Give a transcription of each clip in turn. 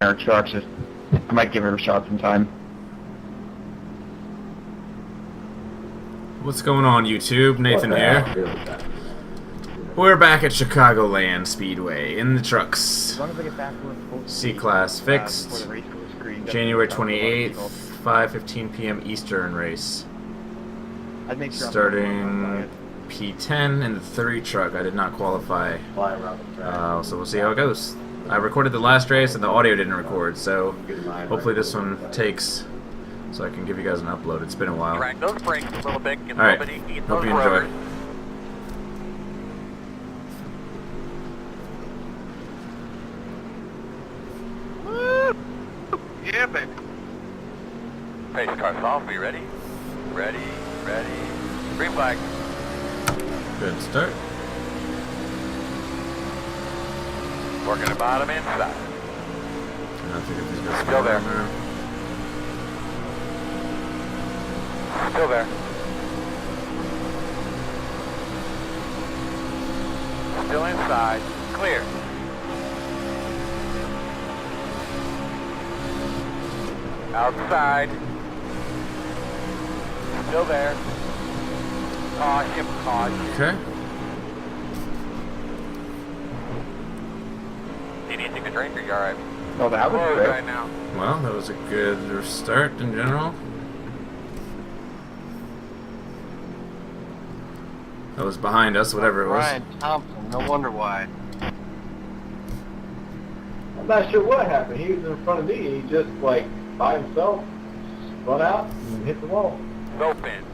our trucks. I might give it a shot sometime. What's going on, YouTube? Nathan here. We're back at Chicagoland Speedway in the trucks. C-Class fixed. January 28th, 5:15 p.m. Eastern race. Starting P10 in the 30 truck. I did not qualify, so we'll see how it goes. I recorded the last race and the audio didn't record, so hopefully this one takes so I can give you guys an upload. It's been a while. Drag those brakes a little bit. Get Alright, eat hope those you enjoy. rotors. Woo! Yeah, baby. Pace car's off. Are you ready? Ready. Green flag. Good start. Working the bottom inside. I think if these guys Still there. there. Still there. Still inside. Clear. Outside. Still there. Caution. Okay. Do you need to take a drink or you alright? Oh, that was Close quick. right now. Well, that was a good start in general. That was behind us, whatever it was. Ryan Thompson, no wonder why. I'm not sure what happened. He was in front of me. He just, like, by himself, spun out and hit the wall. Open.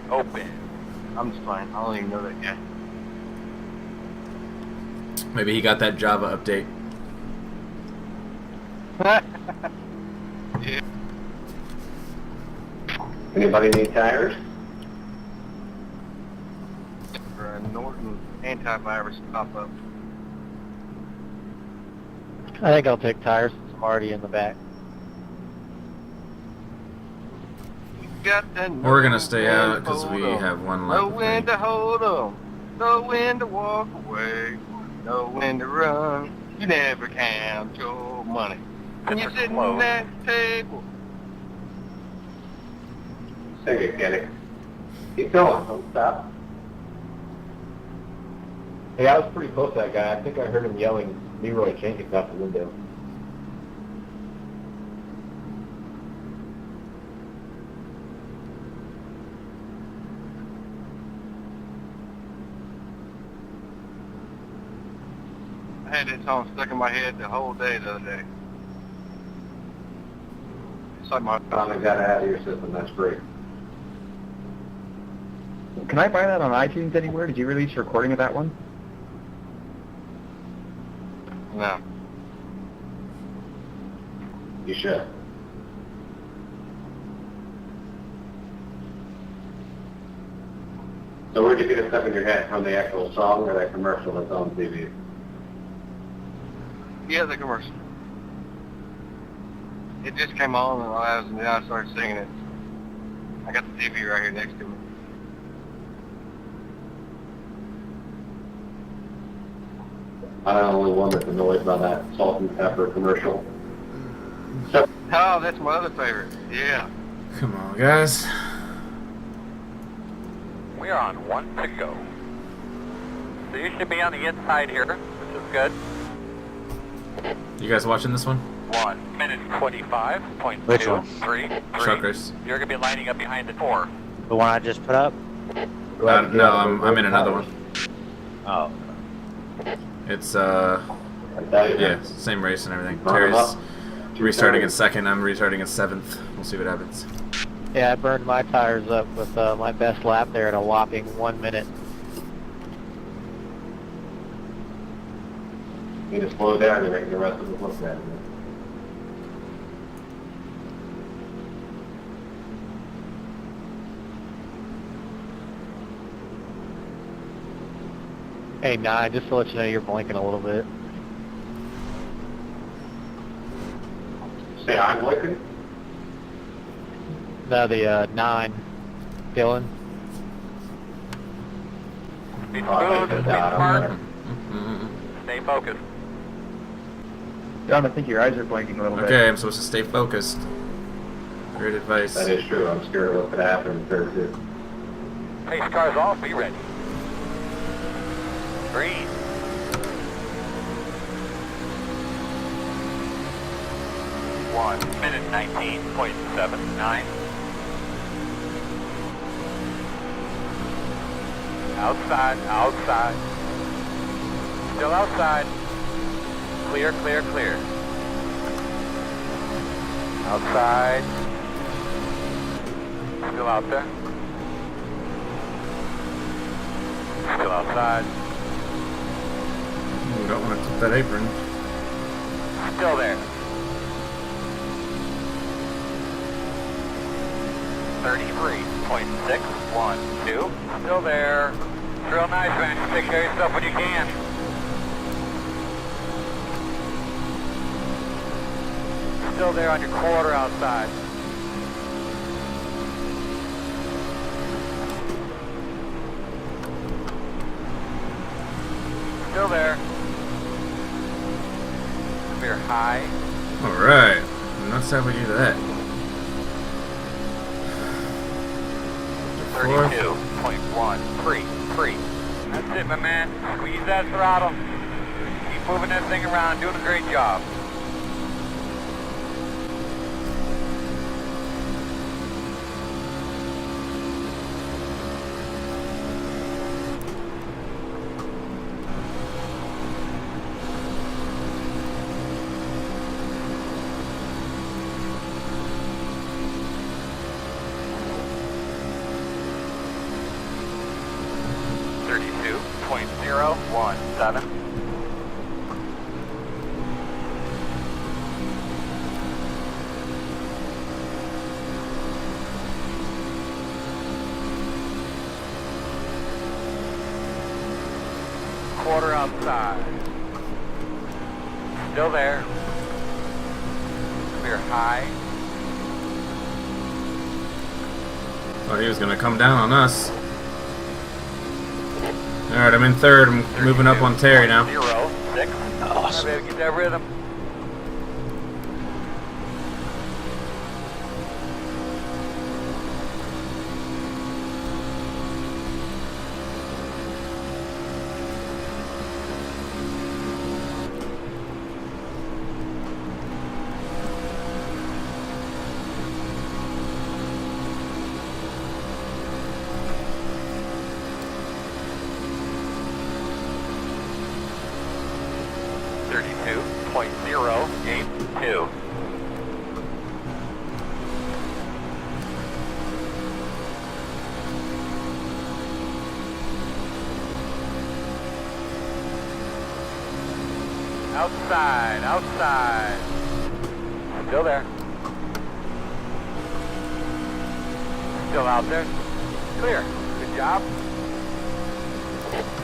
I'm just fine. I don't even know that guy. Maybe he got that Java update. Yeah. Anybody need tires? For a Norton antivirus pop-up. I think I'll take tires since I'm already in the back. Got that We're gonna stay out because we have one Know lap. when to hold 'em, know when to walk away, know when to run. You never count your money when you're sitting at the table. Take it, Kenny. Keep going. Don't stop. Hey, I was pretty close to that guy. I think I heard him yelling Leroy Jenkins out the window. I had this song stuck in my head the whole day the other day. It's like my Finally got it out of your system. That's great. Can I buy that on iTunes anywhere? Did you release a recording of that one? no. You should. So where'd you get it stuck in your head? From the actual song or that commercial that's on TV? Yeah, the commercial. It just came on and then I started singing it. I got the TV right here next to me. I'm the only one that's annoyed by that salt and pepper commercial. Oh, that's my other favorite. Yeah. Come on, guys. We are on one to go. So you should be on the inside here, which is good. You guys watching this one? 1 minute 25.23. Which one? Truck race. You're going to be lining up behind the 4. The one I just put up? No, I'm in another one. Oh. It's yeah, same race and everything. Terry's restarting in second. I'm restarting in seventh. We'll see what happens. Yeah, I burned my tires up with my best lap there in a whopping 1 minute. You need to slow down and make the rest of it look bad. Hey, Nine, just to let you know you're blinking a little bit. Say I'm looking. No, the 9, Dylan. Be Oh, I smooth, think be that's smart, out. stay focused. John, I think your eyes are blinking a little bit. Okay, I'm supposed to stay focused. Great advice. That is true. I'm scared of what could happen in third too. Pace car's off, be ready. Green. One minute 19.79. Outside, outside. Still outside. Clear, clear, clear. Outside. Still out there. Still outside. We don't want to clip that apron. Still there. 33.612. Still there. It's real nice, man. Take care of yourself when you can. Still there on your quarter outside. Still there. Clear high. Alright. That's how we do that. 32.133. That's it, my man. Squeeze that throttle. Keep moving that thing around. Doing a great job. .017. Quarter outside. Still there. Clear high. Thought he was gonna come down on us. Alright, I'm in third. I'm moving up on Terry now. 06. Awesome. Baby, get that rhythm. .082. Outside, outside. Still there. Still out there. Clear. Good job.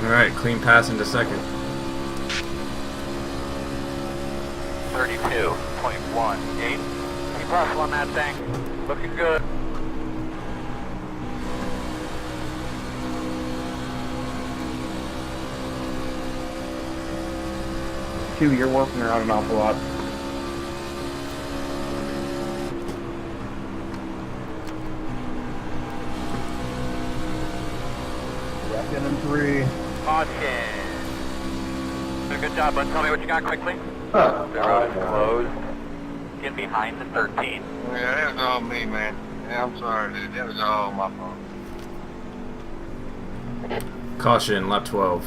Alright, clean pass into second. 32.18. Keep hustle on that thing. Looking good. Two, you're working around an awful lot. Second and 3. Caution. Did a good job, bud. Tell me what you got quickly. Huh. The road is closed. Get behind the 13. Yeah, that was all me, man. Yeah, I'm sorry, dude. That was all my fault. Caution, lap 12.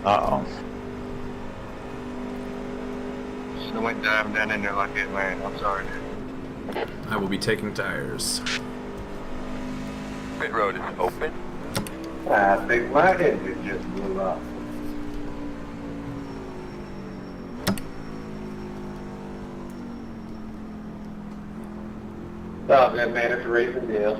Uh-oh. Shouldn't have went diving down in there like that, man. I'm sorry, dude. I will be taking tires. Pit road is open. I think my engine just blew up. Stop that, man. It's a racing deal.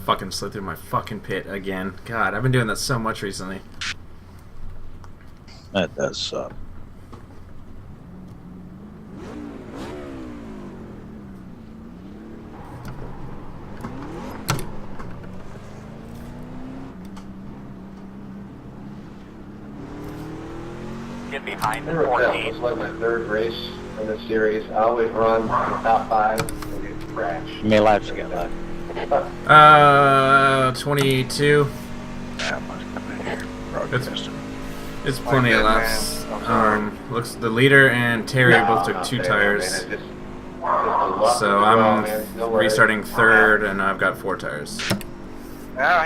fucking slid through my fucking pit again. God, I've been doing that so much recently. That does suck. Get behind the Never fail. 14. It's like my third race in this series. I always run in the top 5 and get crashed. How many laps you got left? 22. Yeah, I must come in here. Broadcasting. It's plenty of laps. Looks the leader and Terry both took 2 tires. So I'm restarting 3rd, and I've got 4 tires.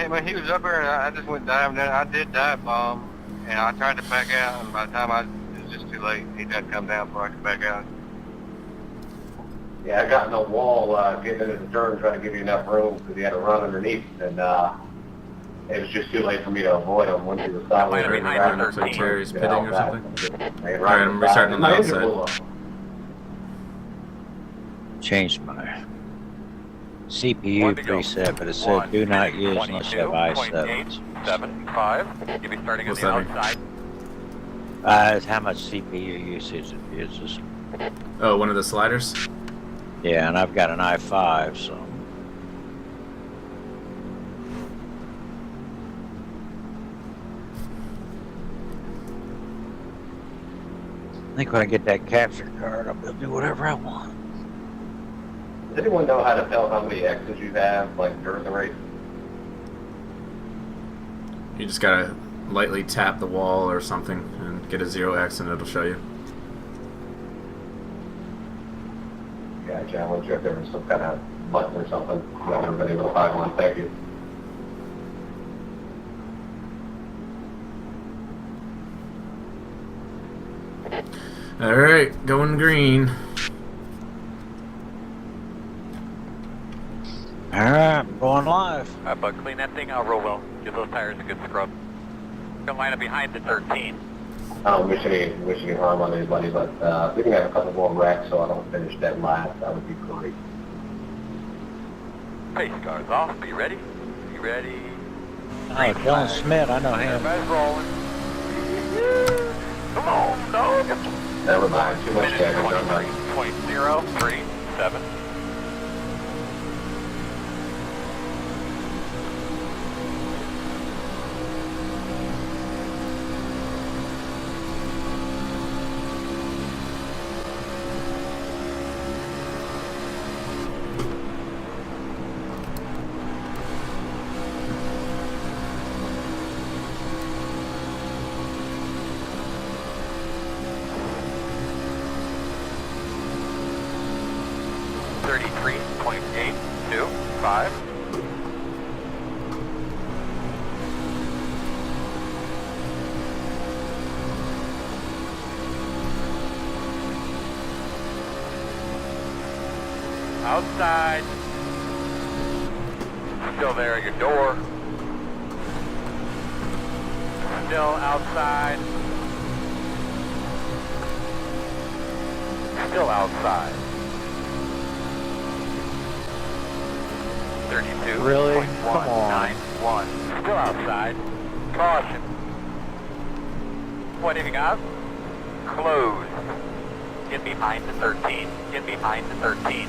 When he was up there, and I just went diving down. I did dive bomb, and I tried to back out, and by the time it was just too late. He didn't come down before I could back out. Yeah, I got in the wall getting into the turn trying to give you enough room because he had to run underneath, and it was just too late for me to avoid him once he was sideways. Might have been Looks like Terry's pitting or something. Alright, I'm restarting on the outside. Changed my CPU preset, but it said do not use unless you have i7s. 75. You'll be starting on What's the that mean? outside. It's how much CPU usage it uses. Oh, one of the sliders? Yeah, and I've got an i5, so. I think when I get that capture card, I'll be able to do whatever I want. Does anyone know how to tell how many X's you have, like, during the race? You just gotta lightly tap the wall or something and get a 0x and it'll show you. Gotcha, I wasn't sure if there was some kind of button or something. I've never been able to find one. Thank you. Alright, going green. Alright, I'm going live. But clean that thing out real well. Give those tires a good scrub. Gonna line up behind the 13. Wishing you harm on anybody, but if we can have a couple more wrecks so I don't finish that last, that would be great. Pace cars off. Are you ready? You ready? Hey, Dylan Smith, I know him. Everybody's rolling. Come on, dog. Never mind, too much damage on my... 23.037. .825. Outside. Still there at your door. Still outside. Still outside. 32. Really? Come on. 191. Still outside. Caution. Pointing out. Closed. Get behind the 13. Get behind the 13.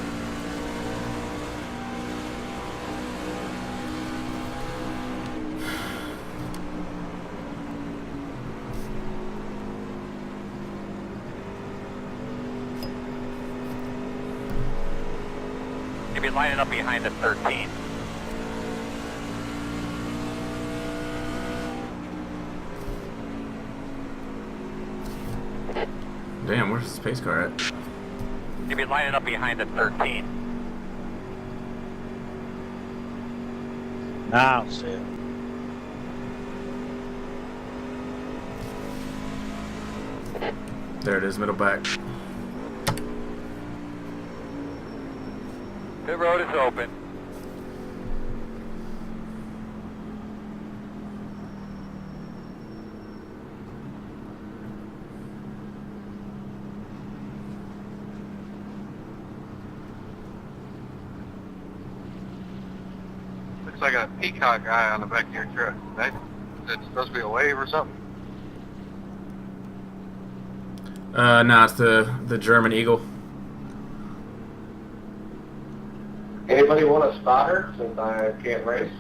You'll be lining up behind the 13. Damn, where's the space car at? You'll be lining up behind the 13. Now I'll see it. There it is, middle back. Pit road is open. Looks like a peacock eye on the back of your truck. Is that supposed to be a wave or something? No, it's the German Eagle. Anybody want a spotter since I can't race?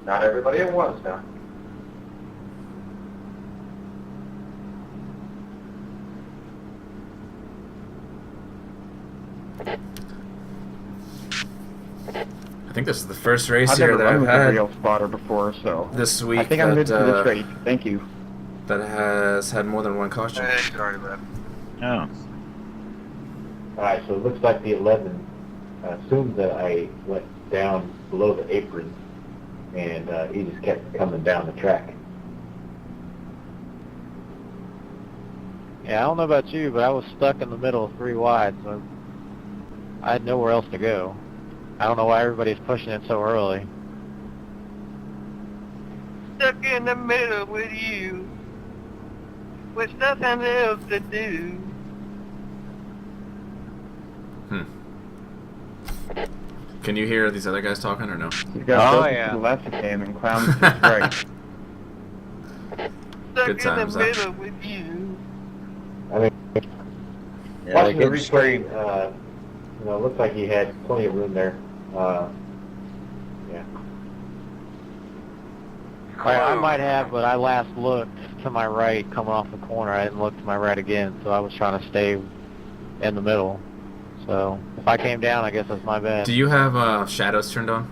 Not everybody at once now. I think this is the first race I've here never that run I've with a had real spotter before, so this week I think I'm good for that, this race. Thank you. that has had more than one caution. Hey, sorry about it. Oh. Alright, so it looks like the 11 assumed that I went down below the apron, and he just kept coming down the track. Yeah, I don't know about you, but I was stuck in the middle of 3 wide, so I had nowhere else to go. I don't know why everybody's pushing it so early. Stuck in the middle with you, with nothing else to do. Can you hear these other guys talking or no? He's got Oh, focus yeah. to the left of him and clowns to his right. Stuck Good times, in the huh? middle with you. I mean, Yeah, watching the they can replay, scream. you know, it looked like he had plenty of room there. Yeah. I might have, but I last looked to my right coming off the corner. I didn't look to my right again, so I was trying to stay in the middle. So if I came down, I guess that's my bad. Do you have shadows turned on?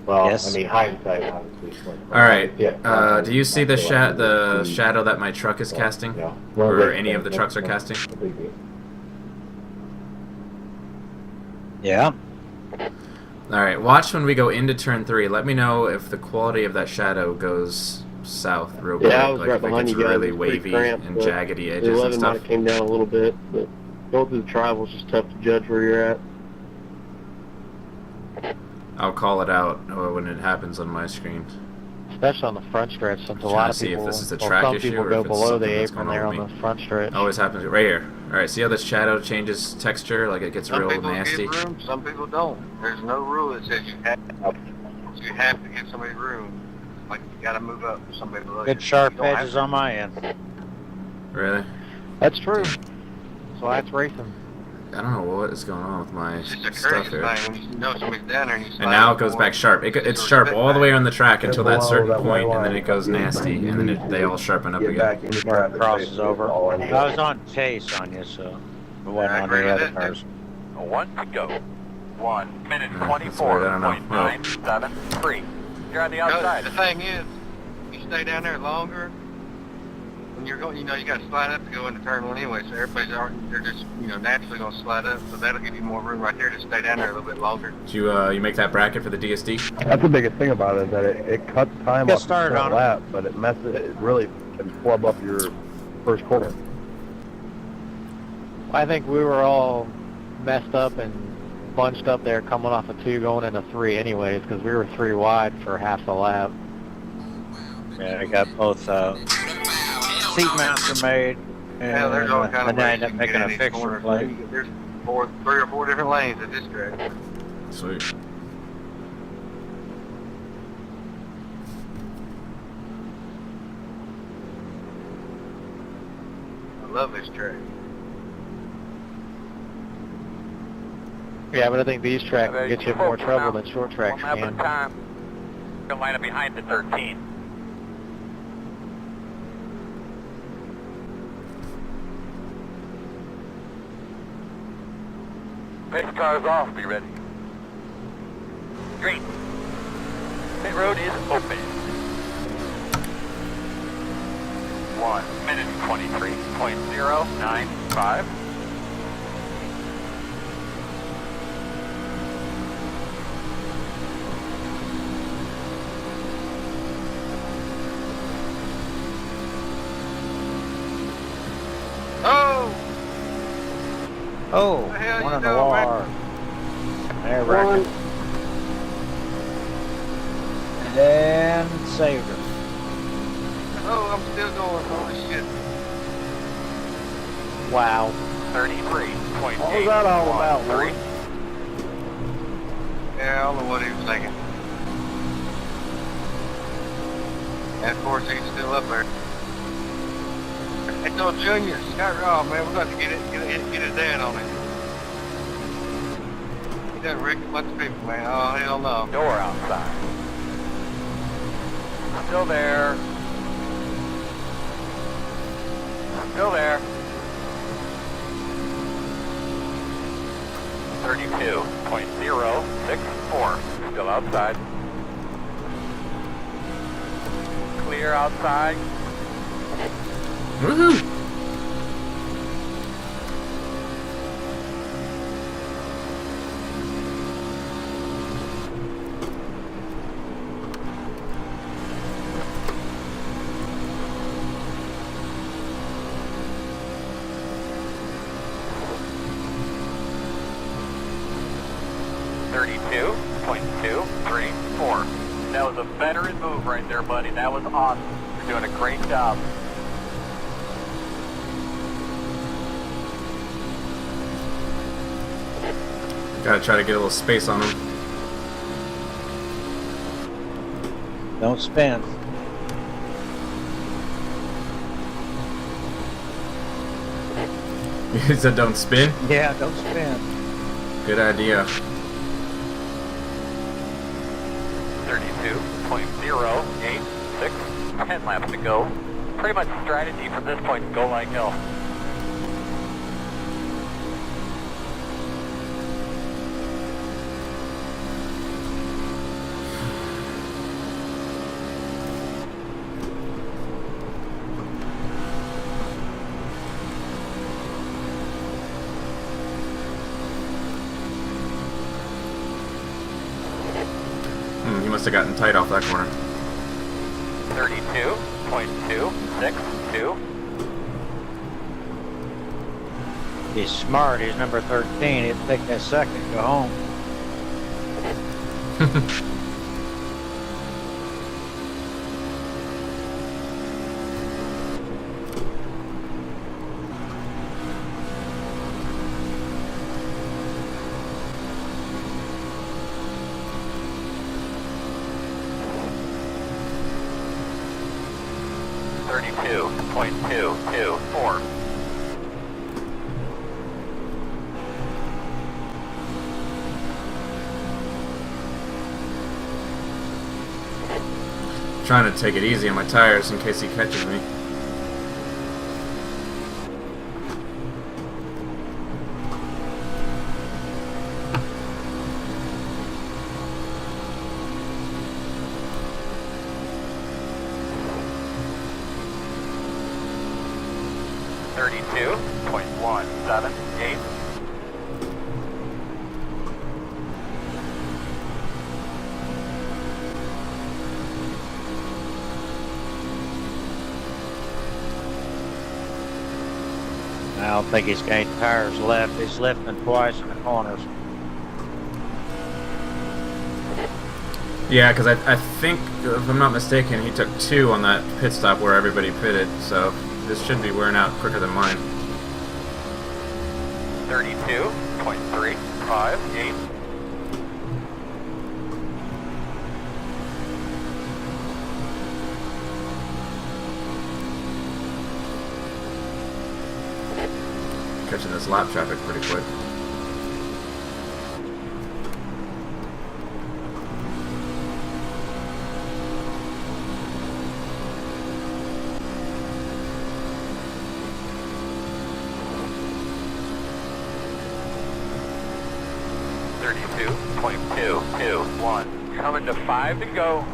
Well, Yes. I mean, hindsight, obviously. All right. Yeah. Do you see the shadow that my truck is casting, Yeah. or any of the trucks are casting? Yeah. All right. Watch when we go into turn 3. Let me know if the quality of that shadow goes south real quick. Yeah, I was like right if it behind gets you guys. really It was pretty wavy cramped, and but jaggedy The edges and 11 might stuff. have came down a little bit, but going through the trials is tough to judge where you're at. I'll call it out when it happens on my screen. Especially on the front stretch, since a Trying lot to of see if people, this is a well, track some issue people or go if it's below the something that's apron going there on on with the front stretch. Always happens right here. All right. See how this shadow changes texture? Like it gets Some real people nasty. give room, some people don't. There's no rule that says you have to give somebody room. Like you got to move up for somebody below you. Good sharp You don't have edges to. on my end. Really? That's true. So that's racing. I don't know what is going on with my It's just a stuff courteous here. thing when you know somebody's down there and you slide And now up it goes more. back sharp. It's sharp all the way on the track until that certain point, and then it goes nasty, and then they all sharpen up again. Before it crosses over. I was on pace on you, so it wasn't I on agree the with other it. cars. 1 to go. 1 minute That's weird, I don't know. 24.973. You're on the No, outside. the thing is, you stay down there longer. When you're going, you know, you got to slide up to go into turn 1 anyway. So everybody's they're just, you know, naturally going to slide up. So that'll give you more room right there to stay down there a little bit longer. Did you make that bracket for the DSD? That's the biggest thing about it, is that it cuts time Get off the started front on it. lap, but it really can flub up your first corner. I think we were all messed up and bunched up there coming off of 2 going into 3 anyways, because we were 3 wide for half the lap. Yeah, I got both seat mounts are made, Yeah, there's all kind of and I ways ended up you can making get a in each fixture corner. plate. There's 3 or 4 different lanes at this track. Sweet. I love this track. Yeah, but I think these tracks can get you in more trouble than short tracks 1 lap at a can. time. You'll line up behind the 13. Pace cars off, be ready. Green. Pit road is open. 1 minute 23.095. Oh! Oh, the hell one you on the doing, wall. man? There, wrecked. And saved her. Oh, I'm still going. Holy shit. Wow. 33.8. What was that all about, Lord? Yeah, I don't know what he was thinking. And of course, he's still up there. Hey, no, Junior, Scott Raw, man, we're about to get his dad on it. He done wrecked a bunch of people, man. Oh, hell no. Door outside. Still there. Still there. 32.064. Still outside. Clear outside. Woohoo! That was a veteran move right there, buddy. That was awesome. You're doing a great job. Gotta try to get a little space on him. Don't spin. You said don't spin? Yeah, don't spin. Good idea. 32.086. 10 laps to go. Pretty much strategy from this point, go like hell. He must have gotten tight off that corner. 32.262. He's smart. He's number 13. It'd take that second to go home. .224. Trying to take it easy on my tires in case he catches me. .178. I don't think he's got any tires left. He's lifting twice in the corners. Yeah, because I think, if I'm not mistaken, he took 2 on that pit stop where everybody pitted, so this should be wearing out quicker than mine. 32.358. Catching this lap traffic pretty quick. .221. Coming to 5 to go.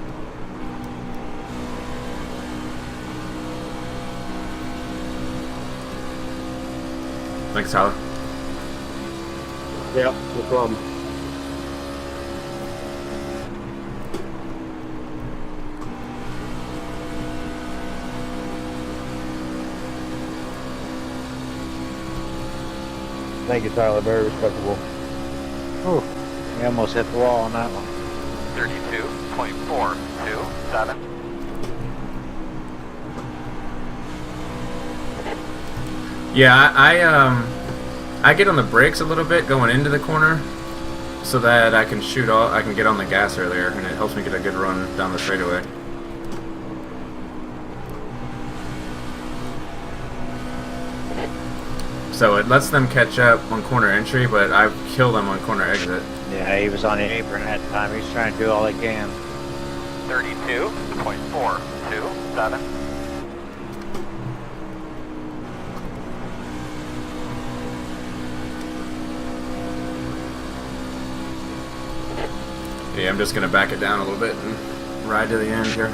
Thanks, Tyler. Yeah, no problem. Thank you, Tyler. Very respectable. Ooh, he almost hit the wall on that one. 32.427. Yeah, I get on the brakes a little bit going into the corner, so that I can I can get on the gas earlier, and it helps me get a good run down the straightaway. So it lets them catch up on corner entry, but I kill them on corner exit. Yeah, he was on the apron that time. He's trying to do all he can. 32.427. Yeah, I'm just gonna back it down a little bit and ride to the end here.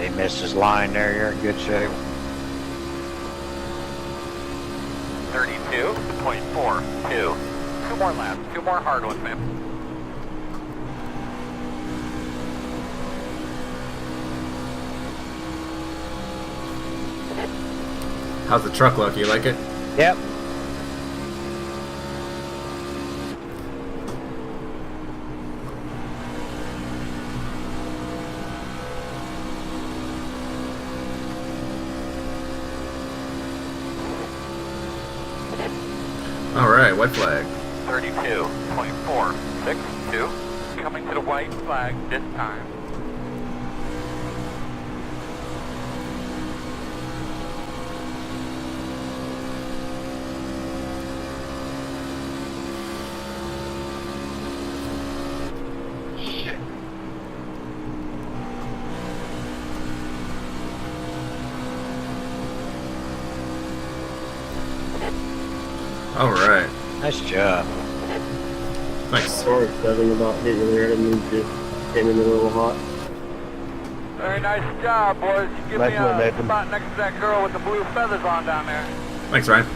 He missed his line there. You're in good shape. 32.42. 2 more laps. 2 more hard ones, man. How's the truck look? You like it? Yep. Alright, white flag. 32.462. Coming to the white flag this time. Alright. Nice job. Thanks. Sorry, 7 about hitting there. I didn't mean to. Came in a little hot. Very nice job, boys. You give Nice me one, a Nathan. spot next to that girl with the blue feathers on down there. Thanks, Ryan.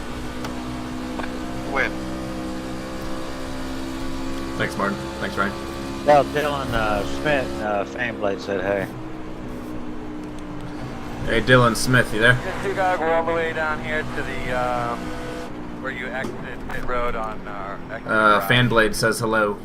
Win. Thanks, Martin. Thanks, Ryan. Well, Dylan Smith, Fanblade said hey. Hey, Dylan Smith, you there? Yes, you guys, we're all the way down here to the, where you exit pit road on, exit drive. Fanblade says hello.